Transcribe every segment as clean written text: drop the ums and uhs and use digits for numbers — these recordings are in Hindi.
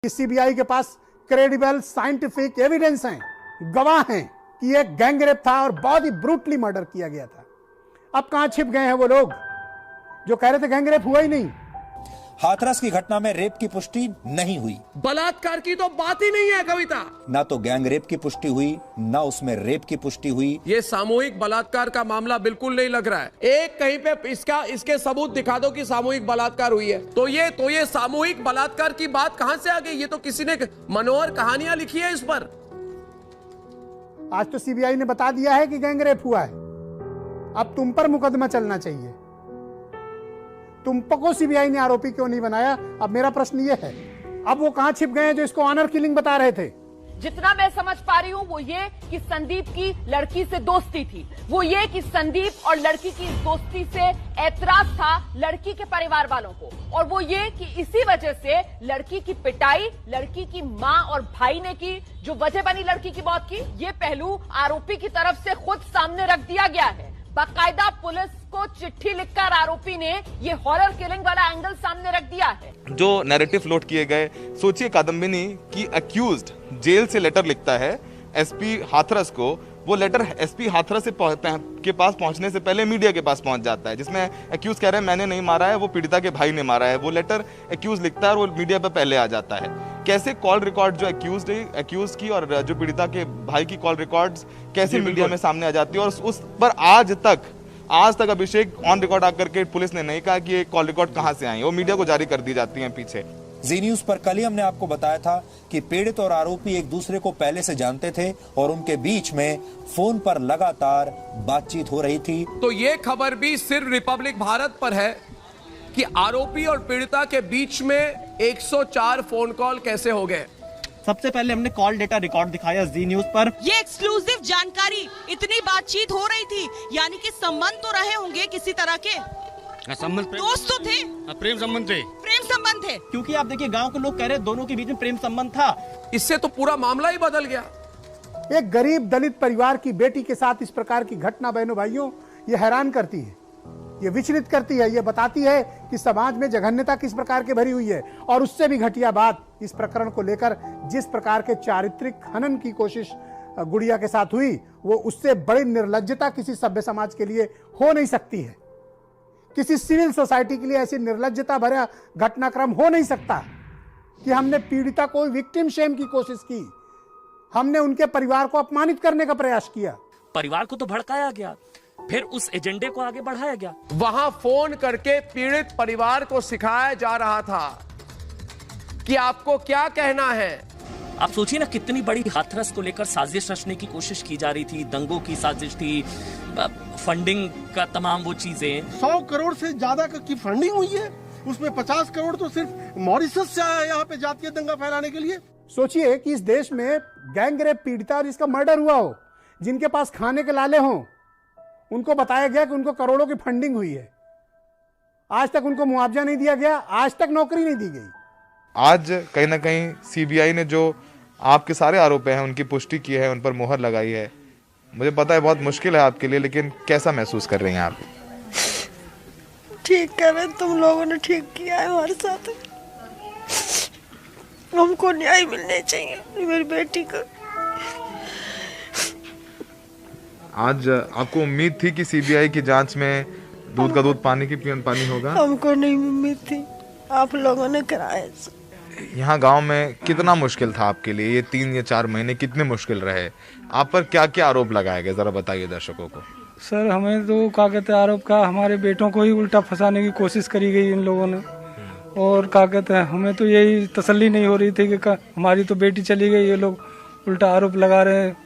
सीबीआई के पास क्रेडिबल साइंटिफिक एविडेंस हैं, गवाह हैं कि यह गैंगरेप था और बहुत ही ब्रूटली मर्डर किया गया था। अब कहां छिप गए हैं वो लोग जो कह रहे थे गैंगरेप हुआ ही नहीं। हाथरस की घटना में रेप की पुष्टि नहीं हुई, बलात्कार की तो बात ही नहीं है कविता। ना तो गैंगरेप की पुष्टि हुई, ना उसमें रेप की पुष्टि हुई। ये सामूहिक बलात्कार का मामला बिल्कुल नहीं लग रहा है। एक कहीं पे इसके सबूत दिखा दो कि सामूहिक बलात्कार हुई है, तो ये सामूहिक बलात्कार की बात कहां से आ गई? ये तो किसी ने मनोहर कहानियां लिखी है इस पर। आज तो सीबीआई ने बता दिया है कि गैंगरेप हुआ है। अब तुम पर मुकदमा चलना चाहिए। तुम को सीबीआई ने आरोपी क्यों नहीं बनाया? अब मेरा प्रश्न ये है, अब वो कहां छिप गए हैं जो इसको ऑनर किलिंग बता रहे थे? जितना मैं समझ पा रही हूँ वो ये कि संदीप की लड़की से दोस्ती थी, वो ये कि संदीप और लड़की की दोस्ती से ऐतराज था लड़की के परिवार वालों को, और वो ये कि इसी वजह से लड़की की पिटाई लड़की की माँ और भाई ने की, जो वजह बनी लड़की की मौत की। ये पहलू आरोपी की तरफ से खुद सामने रख दिया गया है। बाकायदा पुलिस को चिट्ठी लिखकर आरोपी ने ये हॉरर किलिंग वाला एंगल सामने रख दिया है। जो नैरेटिव फ्लोट किए गए, सोचिए कादम्बिनी की अक्यूज्ड जेल से लेटर लिखता है एसपी हाथरस को, वो लेटर एसपी हाथरस के पास पहुंचने से पहले मीडिया के पास पहुंच जाता है, जिसमें अक्यूज कह रहे हैं मैंने नहीं मारा है, वो पीड़िता के भाई ने मारा है। वो लेटर अक्यूज लिखता है और वो मीडिया पर पहले आ जाता है। कैसे कॉल रिकॉर्ड जो अक्यूज की और जो पीड़िता के भाई की कॉल रिकॉर्ड्स कैसे मीडिया में सामने आ जाती है, और उस पर आज तक अभिषेक ऑन रिकॉर्ड आकर के पुलिस ने नहीं कहा कि ये कॉल रिकॉर्ड कहां से आई, वो मीडिया को जारी कर दी जाती हैं पीछे। जी न्यूज पर कल ही हमने आपको बताया था कि पीड़ित और आरोपी एक दूसरे को पहले से जानते थे और उनके बीच में फोन पर लगातार बातचीत हो रही थी। तो ये खबर भी सिर्फ रिपब्लिक भारत पर है कि आरोपी और पीड़िता के बीच में 104 फोन कॉल कैसे हो गए। सबसे पहले हमने कॉल डेटा रिकॉर्ड दिखाया जी न्यूज पर। ये एक्सक्लूसिव जानकारी, इतनी बातचीत हो रही थी, यानी कि संबंध तो रहे होंगे किसी तरह के। संबंध दोस्त तो थे, प्रेम संबंध थे। प्रेम संबंध थे, क्योंकि आप देखिए गांव के लोग कह रहे हैं दोनों के बीच में प्रेम संबंध था। इससे तो पूरा मामला ही बदल गया। एक गरीब दलित परिवार की बेटी के साथ इस प्रकार की घटना बहनों भाइयों ये हैरान करती है, ये विचलित करती है, ये बताती है कि समाज में जघन्यता किस प्रकार की भरी हुई है। और उससे भी घटिया बात, इस प्रकरण को लेकर जिस प्रकार के चारित्रिक हनन की कोशिश गुड़िया के साथ हुई, वो उससे बड़ी निर्लज्जता किसी सभ्य समाज के लिए हो नहीं सकती है। किसी सिविल सोसाइटी के लिए ऐसी निर्लज्जता भरा घटनाक्रम हो नहीं सकता कि हमने पीड़िता को विक्टिम शेम की कोशिश की, हमने उनके परिवार को अपमानित करने का प्रयास किया। परिवार को तो भड़काया गया, फिर उस एजेंडे को आगे बढ़ाया गया। वहां फोन करके पीड़ित परिवार को सिखाया जा रहा था कि आपको क्या कहना है। आप सोचिए ना, कितनी बड़ी हाथरस को लेकर साजिश रचने की कोशिश की जा रही थी, दंगों की साजिश थी, फंडिंग का तमाम वो चीजें। 100 करोड़ से ज्यादा की फंडिंग हुई है, उसमें 50 करोड़ तो सिर्फ मॉरिशस से आया यहाँ पे जातीय दंगा फैलाने के लिए। सोचिए कि इस देश में गैंगरेप पीड़िता जिसका मर्डर हुआ हो, जिनके पास खाने के लाले हों, उनको बताया गया कि उनको करोड़ों की फंडिंग हुई है। आज तक उनको मुआवजा नहीं दिया गया, आज तक नौकरी नहीं दी गई। आज कहीं ना कहीं सीबीआई ने जो आपके सारे आरोप हैं उनकी पुष्टि की है, उन पर मोहर लगाई है। मुझे पता है बहुत मुश्किल है आपके लिए, लेकिन कैसा महसूस कर रही हैं आप? ठीक कर रहे, तुम लोगों ने ठीक किया है हमारे साथ। हमको न्याय मिलने चाहिए मेरी बेटी को। आज आपको उम्मीद थी कि सीबीआई की जांच में दूध का दूध पानी की पानी होगा? हमको नहीं उम्मीद थी, आप लोगों ने कराया। यहाँ गांव में कितना मुश्किल था आपके लिए? ये 3 या 4 महीने कितने मुश्किल रहे? आप पर क्या क्या आरोप लगाए गए, जरा बताइए दर्शकों को। सर हमें तो क्या कहते हैं, आरोप का हमारे बेटों को ही उल्टा फंसाने की कोशिश करी गई इन लोगों ने। और क्या कहते हैं, हमें तो यही तसल्ली नहीं हो रही थी कि हमारी तो बेटी चली गई, ये लोग उल्टा आरोप लगा रहे हैं।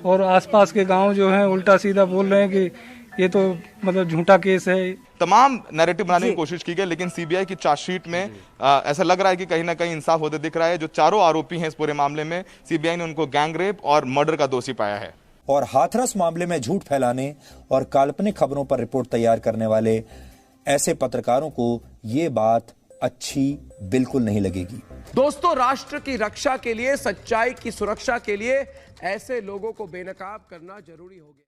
और आसपास के गांव जो हैं उल्टा सीधा बोल रहे हैं कि ये तो मतलब झूठा केस है। तमाम नैरेटिव बनाने की कोशिश की गई, लेकिन सीबीआई की चार्जशीट में ऐसा लग रहा है कि कहीं ना कहीं इंसाफ होते दिख रहा है। जो चारों आरोपी हैं इस पूरे मामले में, सीबीआई ने उनको गैंगरेप और मर्डर का दोषी पाया है। और हाथरस मामले में झूठ फैलाने और काल्पनिक खबरों पर रिपोर्ट तैयार करने वाले ऐसे पत्रकारों को ये बात अच्छी बिल्कुल नहीं लगेगी। दोस्तों, राष्ट्र की रक्षा के लिए, सच्चाई की सुरक्षा के लिए ऐसे लोगों को बेनकाब करना जरूरी हो गया।